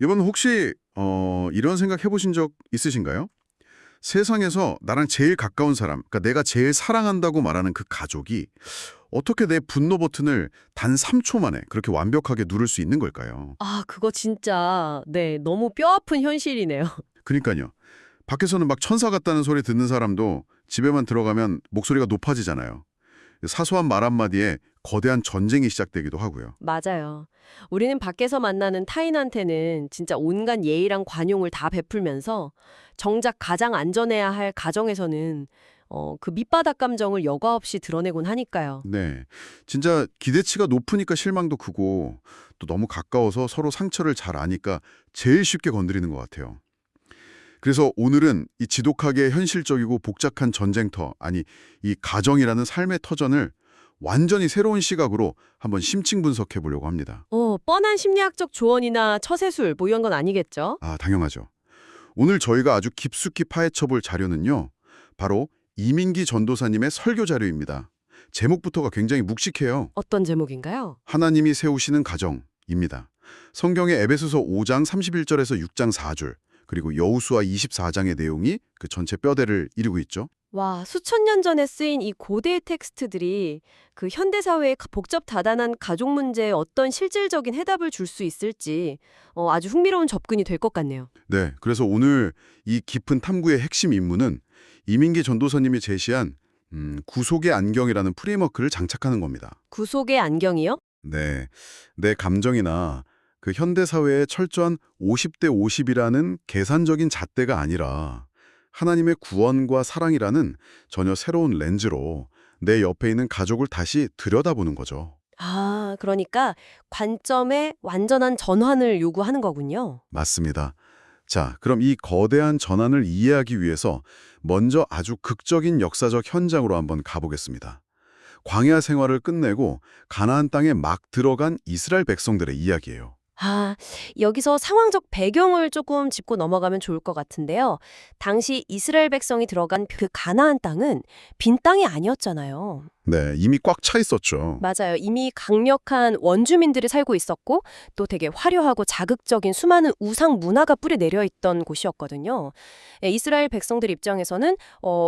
이번 혹시 이런 생각 해보신 적 있으신가요? 세상에서 나랑 제일 가까운 사람, 그러니까 내가 제일 사랑한다고 말하는 그 가족이 어떻게 내 분노 버튼을 단 3초 만에 그렇게 완벽하게 누를 수 있는 걸까요? 아, 그거 진짜, 네, 너무 뼈아픈 현실이네요. 그러니까요. 밖에서는 막 천사 같다는 소리 듣는 사람도 집에만 들어가면 목소리가 높아지잖아요. 사소한 말 한마디에 거대한 전쟁이 시작되기도 하고요. 맞아요. 우리는 밖에서 만나는 타인한테는 진짜 온갖 예의랑 관용을 다 베풀면서 정작 가장 안전해야 할 가정에서는 그 밑바닥 감정을 여과 없이 드러내곤 하니까요. 네. 진짜 기대치가 높으니까 실망도 크고 또 너무 가까워서 서로 상처를 잘 아니까 제일 쉽게 건드리는 것 같아요. 그래서 오늘은 이 지독하게 현실적이고 복잡한 전쟁터, 아니 이 가정이라는 삶의 터전을 완전히 새로운 시각으로 한번 심층 분석해 보려고 합니다. 뻔한 심리학적 조언이나 처세술 뭐 이런 건 아니겠죠? 아, 당연하죠. 오늘 저희가 아주 깊숙이 파헤쳐 볼 자료는요. 바로 이민기 전도사님의 설교 자료입니다. 제목부터가 굉장히 묵직해요. 어떤 제목인가요? 하나님이 세우시는 가정입니다. 성경의 에베소서 5장 31절에서 6장 4절, 그리고 여호수아 24장의 내용이 그 전체 뼈대를 이루고 있죠. 와, 수천 년 전에 쓰인 이 고대의 텍스트들이 그 현대 사회의 복잡 다단한 가족 문제에 어떤 실질적인 해답을 줄 수 있을지 아주 흥미로운 접근이 될 것 같네요. 네, 그래서 오늘 이 깊은 탐구의 핵심 임무는 이민기 전도사님이 제시한 구속의 안경이라는 프레임워크를 장착하는 겁니다. 구속의 안경이요? 네, 내 감정이나 그 현대 사회의 철저한 50대 50이라는 계산적인 잣대가 아니라 하나님의 구원과 사랑이라는 전혀 새로운 렌즈로 내 옆에 있는 가족을 다시 들여다보는 거죠. 아, 그러니까 관점의 완전한 전환을 요구하는 거군요. 맞습니다. 자, 그럼 이 거대한 전환을 이해하기 위해서 먼저 아주 극적인 역사적 현장으로 한번 가보겠습니다. 광야 생활을 끝내고 가나안 땅에 막 들어간 이스라엘 백성들의 이야기예요. 아, 여기서 상황적 배경을 조금 짚고 넘어가면 좋을 것 같은데요. 당시 이스라엘 백성이 들어간 그 가나안 땅은 빈 땅이 아니었잖아요. 네, 이미 꽉 차 있었죠. 맞아요. 이미 강력한 원주민들이 살고 있었고 또 되게 화려하고 자극적인 수많은 우상 문화가 뿌리 내려 있던 곳이었거든요. 예, 이스라엘 백성들 입장에서는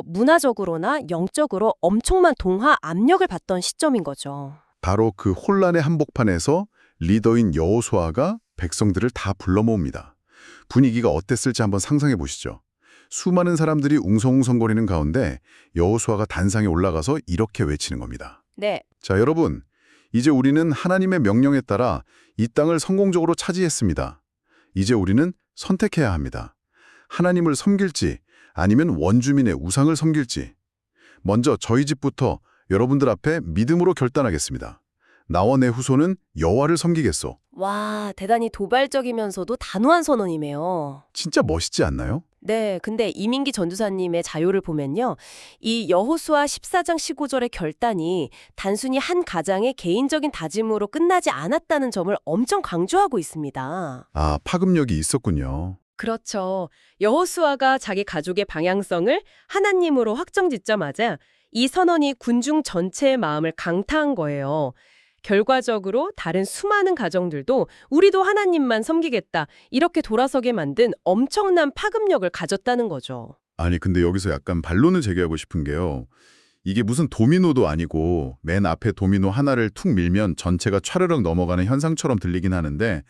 문화적으로나 영적으로 엄청난 동화 압력을 받던 시점인 거죠. 바로 그 혼란의 한복판에서 리더인 여호수아가 백성들을 다 불러 모읍니다. 분위기가 어땠을지 한번 상상해 보시죠. 수많은 사람들이 웅성웅성거리는 가운데 여호수아가 단상에 올라가서 이렇게 외치는 겁니다. 네. 자, 여러분, 이제 우리는 하나님의 명령에 따라 이 땅을 성공적으로 차지했습니다. 이제 우리는 선택해야 합니다. 하나님을 섬길지 아니면 원주민의 우상을 섬길지. 먼저 저희 집부터 여러분들 앞에 믿음으로 결단하겠습니다. 나와 내 후손은 여호와를 섬기겠소. 와, 대단히 도발적이면서도 단호한 선언이네요. 진짜 멋있지 않나요? 네, 근데 이민기 전도사님의 자료를 보면요. 이 여호수아 14장 15절의 결단이 단순히 한 가장의 개인적인 다짐으로 끝나지 않았다는 점을 엄청 강조하고 있습니다. 아, 파급력이 있었군요. 그렇죠. 여호수아가 자기 가족의 방향성을 하나님으로 확정짓자마자 이 선언이 군중 전체의 마음을 강타한 거예요. 결과적으로 다른 수많은 가정들도 우리도 하나님만 섬기겠다 이렇게 돌아서게 만든 엄청난 파급력을 가졌다는 거죠. 아니, 근데 여기서 약간 반론을 제기하고 싶은 게요. 이게 무슨 도미노도 아니고 맨 앞에 도미노 하나를 툭 밀면 전체가 촤르륵 넘어가는 현상처럼 들리긴 하는데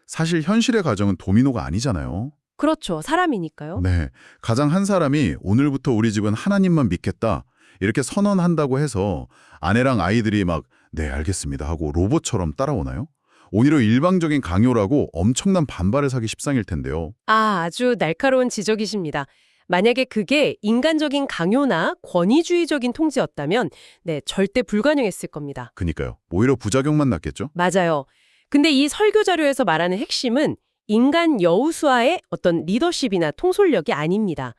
사실 현실의 가정은 도미노가 아니잖아요. 그렇죠. 사람이니까요. 네, 가장 한 사람이 오늘부터 우리 집은 하나님만 믿겠다 이렇게 선언한다고 해서 아내랑 아이들이 막 네, 알겠습니다 하고 로봇처럼 따라오나요? 오히려 일방적인 강요라고 엄청난 반발을 사기 십상일 텐데요. 아, 아주 날카로운 지적이십니다. 만약에 그게 인간적인 강요나 권위주의적인 통제였다면 네, 절대 불가능했을 겁니다. 그니까요. 오히려 부작용만 났겠죠? 맞아요. 근데 이 설교 자료에서 말하는 핵심은 인간 여우수아의 어떤 리더십이나 통솔력이 아닙니다.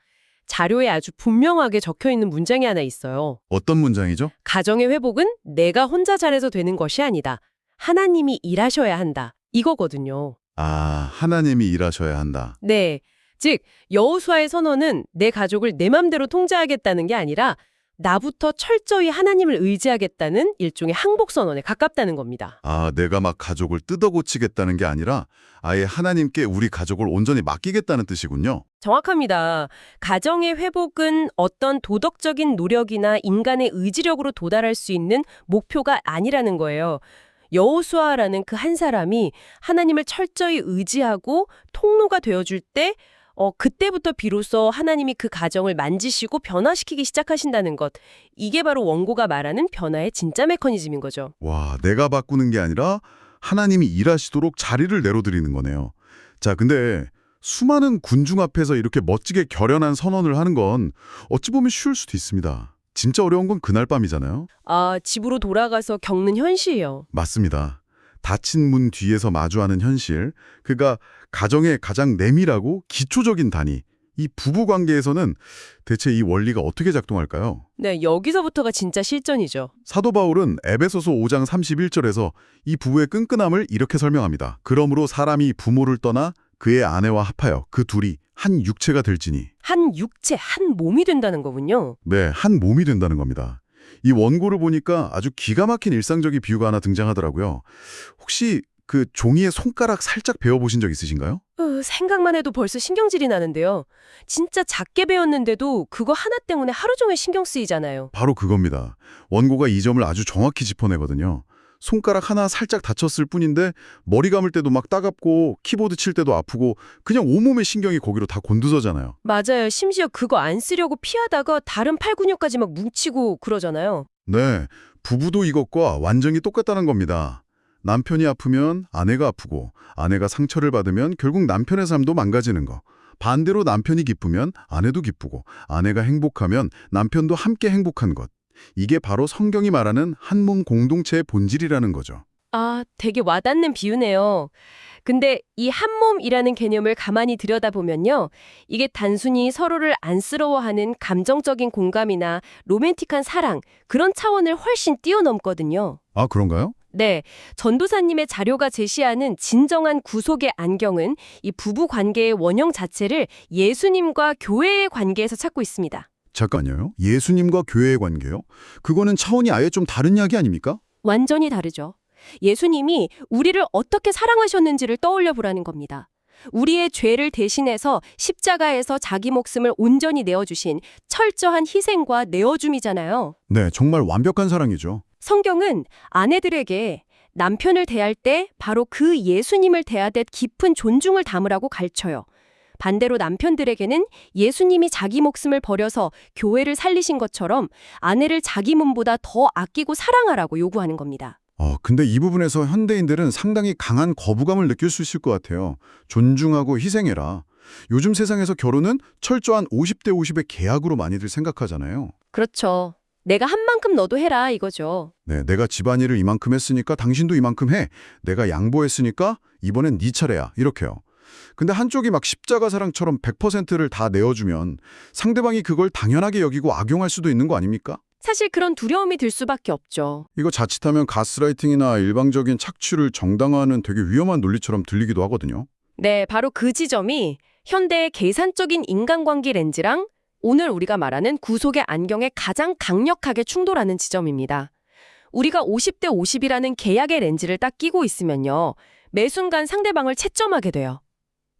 자료에 아주 분명하게 적혀 있는 문장이 하나 있어요. 어떤 문장이죠? 가정의 회복은 내가 혼자 잘해서 되는 것이 아니다. 하나님이 일하셔야 한다. 이거거든요. 아, 하나님이 일하셔야 한다. 네. 즉, 여호수아의 선언은 내 가족을 내 맘대로 통제하겠다는 게 아니라 나부터 철저히 하나님을 의지하겠다는 일종의 항복선언에 가깝다는 겁니다. 아, 내가 막 가족을 뜯어고치겠다는 게 아니라 아예 하나님께 우리 가족을 온전히 맡기겠다는 뜻이군요. 정확합니다. 가정의 회복은 어떤 도덕적인 노력이나 인간의 의지력으로 도달할 수 있는 목표가 아니라는 거예요. 여호수아라는 그 한 사람이 하나님을 철저히 의지하고 통로가 되어줄 때 그때부터 비로소 하나님이 그 가정을 만지시고 변화시키기 시작하신다는 것. 이게 바로 원고가 말하는 변화의 진짜 메커니즘인 거죠. 와, 내가 바꾸는 게 아니라 하나님이 일하시도록 자리를 내려드리는 거네요. 자, 근데 수많은 군중 앞에서 이렇게 멋지게 결연한 선언을 하는 건 어찌 보면 쉬울 수도 있습니다. 진짜 어려운 건 그날 밤이잖아요. 아, 집으로 돌아가서 겪는 현실이요. 맞습니다. 닫힌 문 뒤에서 마주하는 현실, 그가 가정의 가장 내밀하고 기초적인 단위, 이 부부 관계에서는 대체 이 원리가 어떻게 작동할까요? 네, 여기서부터가 진짜 실전이죠. 사도 바울은 에베소서 5장 31절에서 이 부부의 끈끈함을 이렇게 설명합니다. 그러므로 사람이 부모를 떠나 그의 아내와 합하여 그 둘이 한 육체가 될지니. 한 육체, 한 몸이 된다는 거군요. 네, 한 몸이 된다는 겁니다. 이 원고를 보니까 아주 기가 막힌 일상적인 비유가 하나 등장하더라고요. 혹시 그 종이에 손가락 살짝 베어보신 적 있으신가요? 생각만 해도 벌써 신경질이 나는데요. 진짜 작게 배웠는데도 그거 하나 때문에 하루 종일 신경 쓰이잖아요. 바로 그겁니다. 원고가 이 점을 아주 정확히 짚어내거든요. 손가락 하나 살짝 다쳤을 뿐인데 머리 감을 때도 막 따갑고 키보드 칠 때도 아프고 그냥 온몸의 신경이 거기로 다 곤두서잖아요. 맞아요. 심지어 그거 안 쓰려고 피하다가 다른 팔 근육까지 막 뭉치고 그러잖아요. 네, 부부도 이것과 완전히 똑같다는 겁니다. 남편이 아프면 아내가 아프고 아내가 상처를 받으면 결국 남편의 삶도 망가지는 거. 반대로 남편이 기쁘면 아내도 기쁘고 아내가 행복하면 남편도 함께 행복한 것. 이게 바로 성경이 말하는 한 몸 공동체의 본질이라는 거죠. 아, 되게 와닿는 비유네요. 근데 이 한 몸이라는 개념을 가만히 들여다보면요. 이게 단순히 서로를 안쓰러워하는 감정적인 공감이나 로맨틱한 사랑, 그런 차원을 훨씬 뛰어넘거든요. 아, 그런가요? 네, 전도사님의 자료가 제시하는 진정한 구속의 안경은 이 부부 관계의 원형 자체를 예수님과 교회의 관계에서 찾고 있습니다. 잠깐요. 예수님과 교회의 관계요? 그거는 차원이 아예 좀 다른 이야기 아닙니까? 완전히 다르죠. 예수님이 우리를 어떻게 사랑하셨는지를 떠올려 보라는 겁니다. 우리의 죄를 대신해서 십자가에서 자기 목숨을 온전히 내어주신 철저한 희생과 내어줌이잖아요. 네, 정말 완벽한 사랑이죠. 성경은 아내들에게 남편을 대할 때 바로 그 예수님을 대하듯 깊은 존중을 담으라고 가르쳐요. 반대로 남편들에게는 예수님이 자기 목숨을 버려서 교회를 살리신 것처럼 아내를 자기 몸보다 더 아끼고 사랑하라고 요구하는 겁니다. 근데 이 부분에서 현대인들은 상당히 강한 거부감을 느낄 수 있을 것 같아요. 존중하고 희생해라. 요즘 세상에서 결혼은 철저한 50대 50의 계약으로 많이들 생각하잖아요. 그렇죠. 내가 한 만큼 너도 해라 이거죠. 네, 내가 집안일을 이만큼 했으니까 당신도 이만큼 해. 내가 양보했으니까 이번엔 네 차례야. 이렇게요. 근데 한쪽이 막 십자가 사랑처럼 100%를 다 내어주면 상대방이 그걸 당연하게 여기고 악용할 수도 있는 거 아닙니까? 사실 그런 두려움이 들 수밖에 없죠. 이거 자칫하면 가스라이팅이나 일방적인 착취를 정당화하는 되게 위험한 논리처럼 들리기도 하거든요. 네, 바로 그 지점이 현대의 계산적인 인간관계 렌즈랑 오늘 우리가 말하는 구속의 안경에 가장 강력하게 충돌하는 지점입니다. 우리가 50대 50이라는 계약의 렌즈를 딱 끼고 있으면요. 매 순간 상대방을 채점하게 돼요.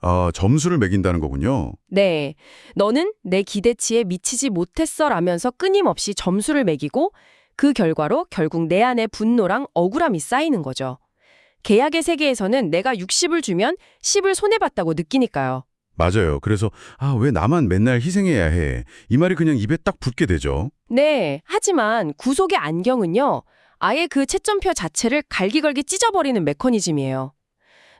아, 점수를 매긴다는 거군요. 네, 너는 내 기대치에 미치지 못했어 라면서 끊임없이 점수를 매기고 그 결과로 결국 내 안에 분노랑 억울함이 쌓이는 거죠. 계약의 세계에서는 내가 60을 주면 10을 손해봤다고 느끼니까요. 맞아요. 그래서 왜 나만 맨날 희생해야 해. 이 말이 그냥 입에 딱 붙게 되죠. 네, 하지만 구속의 안경은요. 아예 그 채점표 자체를 갈기갈기 찢어버리는 메커니즘이에요.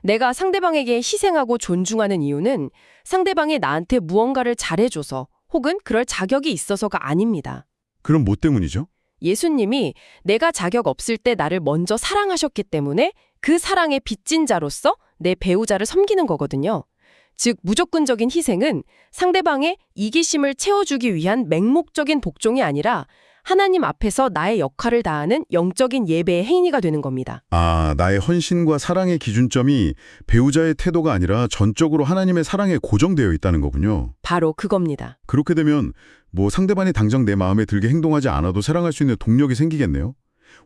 내가 상대방에게 희생하고 존중하는 이유는 상대방이 나한테 무언가를 잘해줘서 혹은 그럴 자격이 있어서가 아닙니다. 그럼 뭐 때문이죠? 예수님이 내가 자격 없을 때 나를 먼저 사랑하셨기 때문에 그 사랑의 빚진 자로서 내 배우자를 섬기는 거거든요. 즉 무조건적인 희생은 상대방의 이기심을 채워주기 위한 맹목적인 복종이 아니라 하나님 앞에서 나의 역할을 다하는 영적인 예배의 행위가 되는 겁니다. 아, 나의 헌신과 사랑의 기준점이 배우자의 태도가 아니라 전적으로 하나님의 사랑에 고정되어 있다는 거군요. 바로 그겁니다. 그렇게 되면 뭐 상대방이 당장 내 마음에 들게 행동하지 않아도 사랑할 수 있는 동력이 생기겠네요.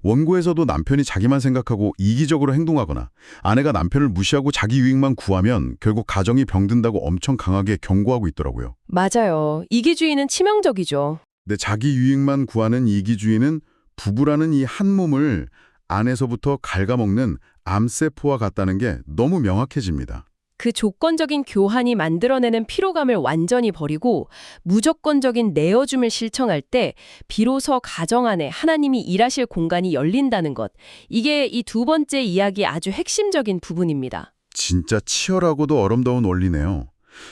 원고에서도 남편이 자기만 생각하고 이기적으로 행동하거나 아내가 남편을 무시하고 자기 유익만 구하면 결국 가정이 병든다고 엄청 강하게 경고하고 있더라고요. 맞아요. 이기주의는 치명적이죠. 근데 자기 유익만 구하는 이기주의는 부부라는 이 한 몸을 안에서부터 갉아먹는 암세포와 같다는 게 너무 명확해집니다. 그 조건적인 교환이 만들어내는 피로감을 완전히 버리고 무조건적인 내어줌을 실천할 때 비로소 가정 안에 하나님이 일하실 공간이 열린다는 것. 이게 이 두 번째 이야기의 아주 핵심적인 부분입니다. 진짜 치열하고도 어림도운 원리네요.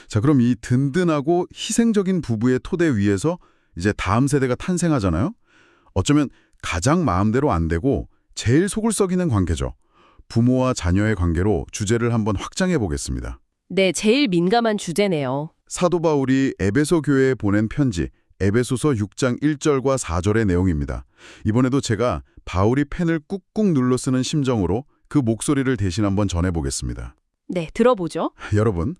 자, 그럼 이 든든하고 희생적인 부부의 토대 위에서 이제 다음 세대가 탄생하잖아요. 어쩌면 가장 마음대로 안 되고 제일 속을 썩이는 관계죠. 부모와 자녀의 관계로 주제를 한번 확장해 보겠습니다. 네, 제일 민감한 주제네요. 사도 바울이 에베소 교회에 보낸 편지, 에베소서 6장 1절과 4절의 내용입니다. 이번에도 제가 바울이 펜을 꾹꾹 눌러 쓰는 심정으로 그 목소리를 대신 한번 전해보겠습니다. 네, 들어보죠. 여러분,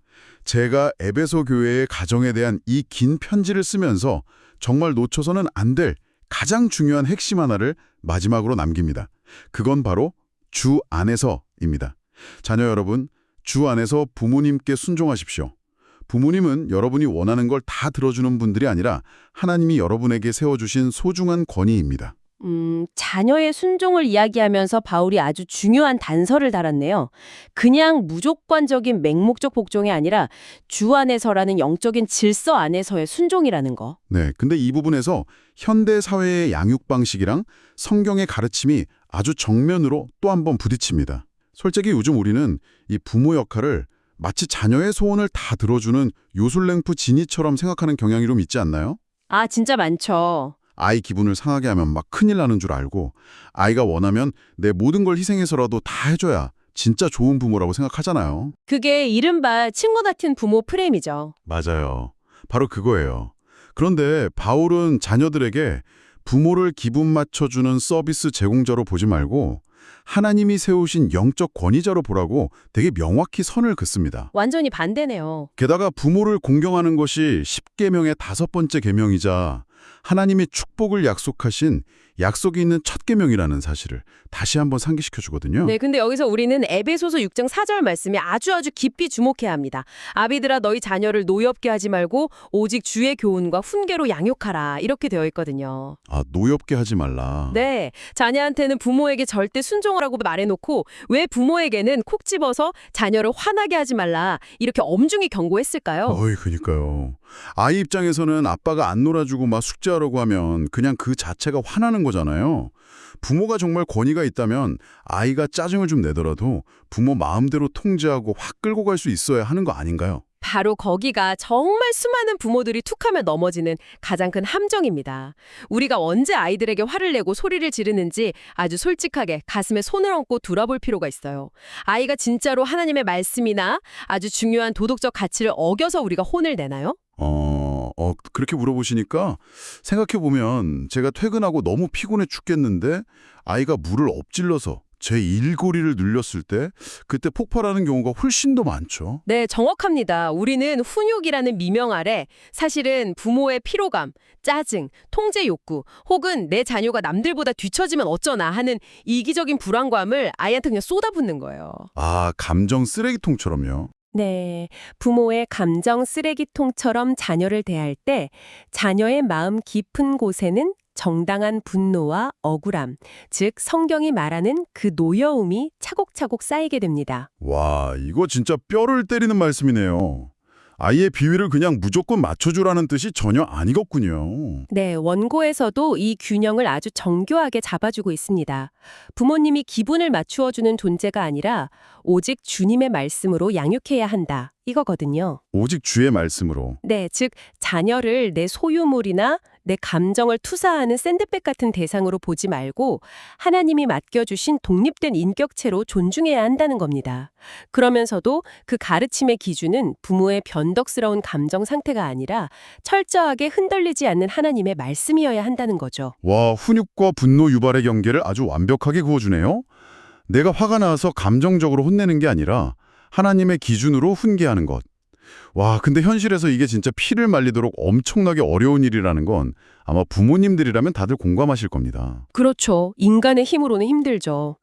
제가 에베소 교회의 가정에 대한 이 긴 편지를 쓰면서 정말 놓쳐서는 안 될 가장 중요한 핵심 하나를 마지막으로 남깁니다. 그건 바로 주 안에서입니다. 자녀 여러분, 주 안에서 부모님께 순종하십시오. 부모님은 여러분이 원하는 걸 다 들어주는 분들이 아니라 하나님이 여러분에게 세워주신 소중한 권위입니다. 자녀의 순종을 이야기하면서 바울이 아주 중요한 단서를 달았네요. 그냥 무조건적인 맹목적 복종이 아니라 주 안에서라는 영적인 질서 안에서의 순종이라는 거. 네, 근데 이 부분에서 현대 사회의 양육 방식이랑 성경의 가르침이 아주 정면으로 또 한 번 부딪힙니다. 솔직히 요즘 우리는 이 부모 역할을 마치 자녀의 소원을 다 들어주는 요술랭프 지니처럼 생각하는 경향이 좀 있지 않나요? 아, 진짜 많죠. 아이 기분을 상하게 하면 막 큰일 나는 줄 알고 아이가 원하면 내 모든 걸 희생해서라도 다 해줘야 진짜 좋은 부모라고 생각하잖아요. 그게 이른바 친구 같은 부모 프레임이죠. 맞아요. 바로 그거예요. 그런데 바울은 자녀들에게 부모를 기분 맞춰주는 서비스 제공자로 보지 말고 하나님이 세우신 영적 권위자로 보라고 되게 명확히 선을 긋습니다. 완전히 반대네요. 게다가 부모를 공경하는 것이 10계명의 5번째 계명이자 하나님의 축복을 약속하신 약속이 있는 첫 계명이라는 사실을 다시 한번 상기시켜 주거든요. 네, 근데 여기서 우리는 에베소서 6장 4절 말씀에 아주 깊이 주목해야 합니다. 아비들아 너희 자녀를 노엽게 하지 말고 오직 주의 교훈과 훈계로 양육하라. 이렇게 되어 있거든요. 아, 노엽게 하지 말라. 네, 자녀한테는 부모에게 절대 순종하라고 말해놓고 왜 부모에게는 콕 집어서 자녀를 화나게 하지 말라. 이렇게 엄중히 경고했을까요? 어이, 그니까요. 아이 입장에서는 아빠가 안 놀아주고 막 숙제하라고 하면 그냥 그 자체가 화나는 거잖아요. 부모가 정말 권위가 있다면 아이가 짜증을 좀 내더라도 부모 마음대로 통제하고 확 끌고 갈 수 있어야 하는 거 아닌가요? 바로 거기가 정말 수많은 부모들이 툭하면 넘어지는 가장 큰 함정입니다. 우리가 언제 아이들에게 화를 내고 소리를 지르는지 아주 솔직하게 가슴에 손을 얹고 돌아볼 필요가 있어요. 아이가 진짜로 하나님의 말씀이나 아주 중요한 도덕적 가치를 어겨서 우리가 혼을 내나요? 그렇게 물어보시니까 생각해보면 제가 퇴근하고 너무 피곤해 죽겠는데 아이가 물을 엎질러서 제 일고리를 눌렸을 때 그때 폭발하는 경우가 훨씬 더 많죠. 네, 정확합니다. 우리는 훈육이라는 미명 아래 사실은 부모의 피로감, 짜증, 통제 욕구 혹은 내 자녀가 남들보다 뒤처지면 어쩌나 하는 이기적인 불안감을 아이한테 그냥 쏟아붓는 거예요. 아, 감정 쓰레기통처럼요. 네, 부모의 감정 쓰레기통처럼 자녀를 대할 때 자녀의 마음 깊은 곳에는 정당한 분노와 억울함, 즉 성경이 말하는 그 노여움이 차곡차곡 쌓이게 됩니다. 와, 이거 진짜 뼈를 때리는 말씀이네요. 아이의 비위를 그냥 무조건 맞춰주라는 뜻이 전혀 아니겠군요. 네, 원고에서도 이 균형을 아주 정교하게 잡아주고 있습니다. 부모님이 기분을 맞추어주는 존재가 아니라 오직 주님의 말씀으로 양육해야 한다. 이거거든요. 오직 주의 말씀으로. 네, 즉 자녀를 내 소유물이나 내 감정을 투사하는 샌드백 같은 대상으로 보지 말고 하나님이 맡겨주신 독립된 인격체로 존중해야 한다는 겁니다. 그러면서도 그 가르침의 기준은 부모의 변덕스러운 감정 상태가 아니라 철저하게 흔들리지 않는 하나님의 말씀이어야 한다는 거죠. 와, 훈육과 분노 유발의 경계를 아주 완벽하게 그어주네요. 내가 화가 나서 감정적으로 혼내는 게 아니라 하나님의 기준으로 훈계하는 것. 와, 근데 현실에서 이게 진짜 피를 말리도록 엄청나게 어려운 일이라는 건 아마 부모님들이라면 다들 공감하실 겁니다. 그렇죠. 인간의 힘으로는 힘들죠.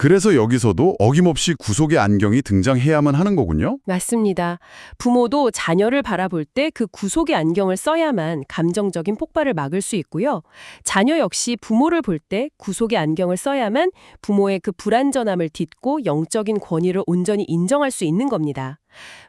그래서 여기서도 어김없이 구속의 안경이 등장해야만 하는 거군요? 맞습니다. 부모도 자녀를 바라볼 때 그 구속의 안경을 써야만 감정적인 폭발을 막을 수 있고요. 자녀 역시 부모를 볼 때 구속의 안경을 써야만 부모의 그 불완전함을 딛고 영적인 권위를 온전히 인정할 수 있는 겁니다.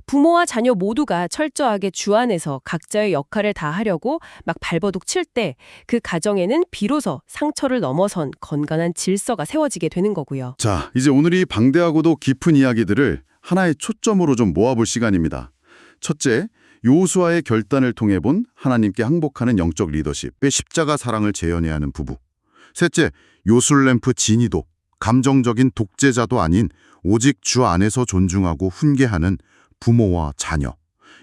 부모와 자녀 모두가 철저하게 주안에서 각자의 역할을 다하려고 막 발버둥 칠 때 그 가정에는 비로소 상처를 넘어선 건강한 질서가 세워지게 되는 거고요. 자, 이제 오늘 이 방대하고도 깊은 이야기들을 하나의 초점으로 좀 모아볼 시간입니다. 첫째, 요수아의 결단을 통해 본 하나님께 항복하는 영적 리더십의 십자가 사랑을 재현해야 하는 부부. 셋째, 요술램프 진이도 감정적인 독재자도 아닌 오직 주 안에서 존중하고 훈계하는 부모와 자녀.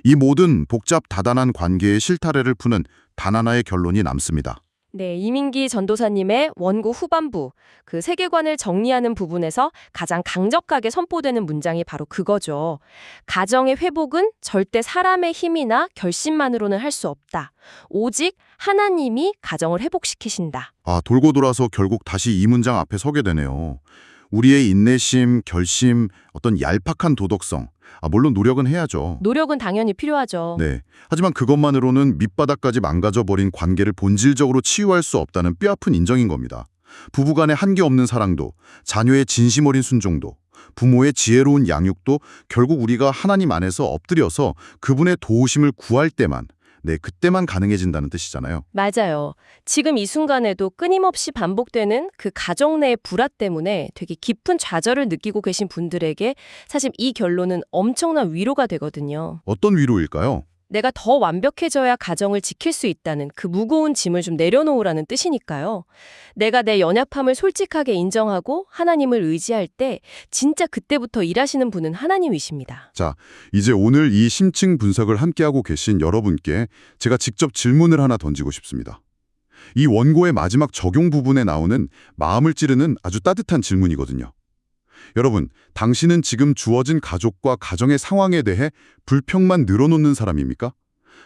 이 모든 복잡 다단한 관계의 실타래를 푸는 단 하나의 결론이 남습니다. 네, 이민기 전도사님의 원고 후반부, 그 세계관을 정리하는 부분에서 가장 강력하게 선포되는 문장이 바로 그거죠. 가정의 회복은 절대 사람의 힘이나 결심만으로는 할 수 없다. 오직 하나님이 가정을 회복시키신다. 돌고 돌아서 결국 다시 이 문장 앞에 서게 되네요. 우리의 인내심, 결심, 어떤 얄팍한 도덕성, 물론 노력은 해야죠. 노력은 당연히 필요하죠. 네. 하지만 그것만으로는 밑바닥까지 망가져버린 관계를 본질적으로 치유할 수 없다는 뼈아픈 인정인 겁니다. 부부간의 한계 없는 사랑도, 자녀의 진심 어린 순종도, 부모의 지혜로운 양육도 결국 우리가 하나님 안에서 엎드려서 그분의 도우심을 구할 때만, 그때만 가능해진다는 뜻이잖아요. 맞아요. 지금 이 순간에도 끊임없이 반복되는 그 가정 내의 불화 때문에 되게 깊은 좌절을 느끼고 계신 분들에게 사실 이 결론은 엄청난 위로가 되거든요. 어떤 위로일까요? 내가 더 완벽해져야 가정을 지킬 수 있다는 그 무거운 짐을 좀 내려놓으라는 뜻이니까요. 내가 내 연약함을 솔직하게 인정하고 하나님을 의지할 때 진짜 그때부터 일하시는 분은 하나님이십니다. 자, 이제 오늘 이 심층 분석을 함께하고 계신 여러분께 제가 직접 질문을 하나 던지고 싶습니다. 이 원고의 마지막 적용 부분에 나오는 마음을 찌르는 아주 따뜻한 질문이거든요. 여러분, 당신은 지금 주어진 가족과 가정의 상황에 대해 불평만 늘어놓는 사람입니까?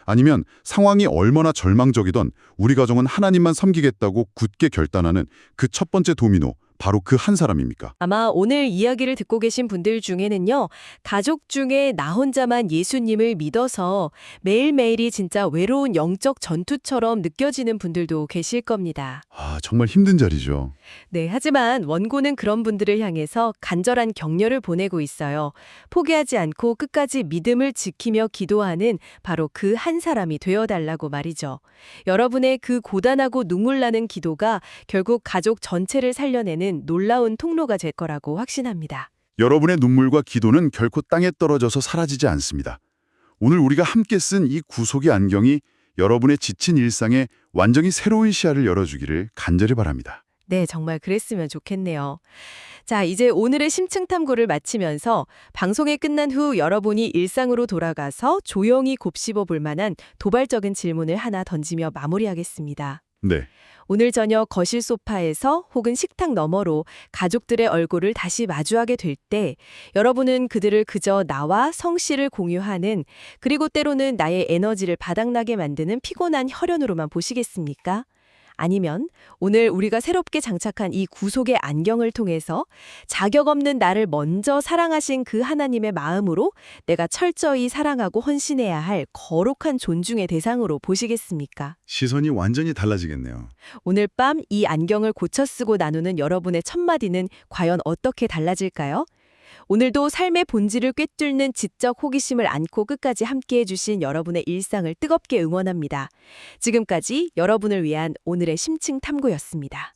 아니면 상황이 얼마나 절망적이던 우리 가정은 하나님만 섬기겠다고 굳게 결단하는 그 첫 번째 도미노, 바로 그 한 사람입니까? 아마 오늘 이야기를 듣고 계신 분들 중에는요, 가족 중에 나 혼자만 예수님을 믿어서 매일매일이 진짜 외로운 영적 전투처럼 느껴지는 분들도 계실 겁니다. 정말 힘든 자리죠. 네, 하지만 원고는 그런 분들을 향해서 간절한 격려를 보내고 있어요. 포기하지 않고 끝까지 믿음을 지키며 기도하는 바로 그 한 사람이 되어달라고 말이죠. 여러분의 그 고단하고 눈물 나는 기도가 결국 가족 전체를 살려내는 놀라운 통로가 될 거라고 확신합니다. 여러분의 눈물과 기도는 결코 땅에 떨어져서 사라지지 않습니다. 오늘 우리가 함께 쓴 이 구속의 안경이 여러분의 지친 일상에 완전히 새로운 시야를 열어주기를 간절히 바랍니다. 네, 정말 그랬으면 좋겠네요. 자, 이제 오늘의 심층 탐구를 마치면서 방송이 끝난 후 여러분이 일상으로 돌아가서 조용히 곱씹어 볼 만한 도발적인 질문을 하나 던지며 마무리하겠습니다. 네. 오늘 저녁 거실 소파에서 혹은 식탁 너머로 가족들의 얼굴을 다시 마주하게 될 때 여러분은 그들을 그저 나와 성씨를 공유하는, 그리고 때로는 나의 에너지를 바닥나게 만드는 피곤한 혈연으로만 보시겠습니까? 아니면 오늘 우리가 새롭게 장착한 이 구속의 안경을 통해서 자격 없는 나를 먼저 사랑하신 그 하나님의 마음으로 내가 철저히 사랑하고 헌신해야 할 거룩한 존중의 대상으로 보시겠습니까? 시선이 완전히 달라지겠네요. 오늘 밤 이 안경을 고쳐 쓰고 나누는 여러분의 첫마디는 과연 어떻게 달라질까요? 오늘도 삶의 본질을 꿰뚫는 지적 호기심을 안고 끝까지 함께해 주신 여러분의 일상을 뜨겁게 응원합니다. 지금까지 여러분을 위한 오늘의 심층 탐구였습니다.